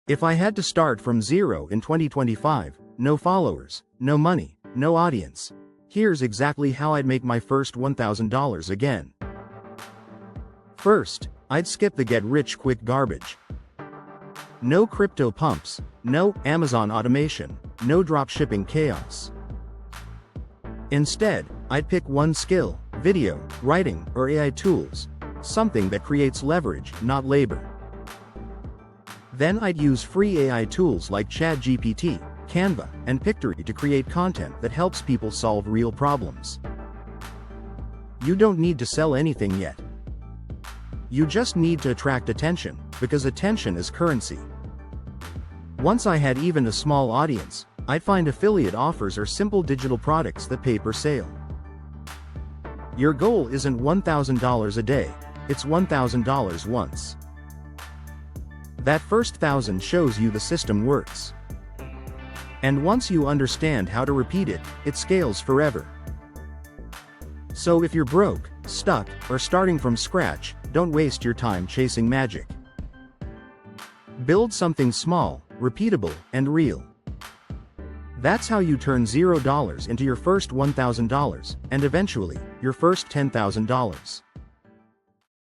If I had to start from zero in 2025, no followers, no money, no audience, here's exactly how I'd make my first $1,000 again. First, I'd skip the get-rich-quick garbage. No crypto pumps, no Amazon automation, no dropshipping chaos. Instead, I'd pick one skill, video, writing, or AI tools, something that creates leverage, not labor. Then I'd use free AI tools like ChatGPT, Canva, and Pictory to create content that helps people solve real problems. You don't need to sell anything yet. You just need to attract attention, because attention is currency. Once I had even a small audience, I'd find affiliate offers or simple digital products that pay per sale. Your goal isn't $1,000 a day, it's $1,000 once. That first 1,000 shows you the system works. And once you understand how to repeat it, it scales forever. So if you're broke, stuck, or starting from scratch, don't waste your time chasing magic. Build something small, repeatable, and real. That's how you turn $0 into your first $1,000, and eventually, your first $10,000.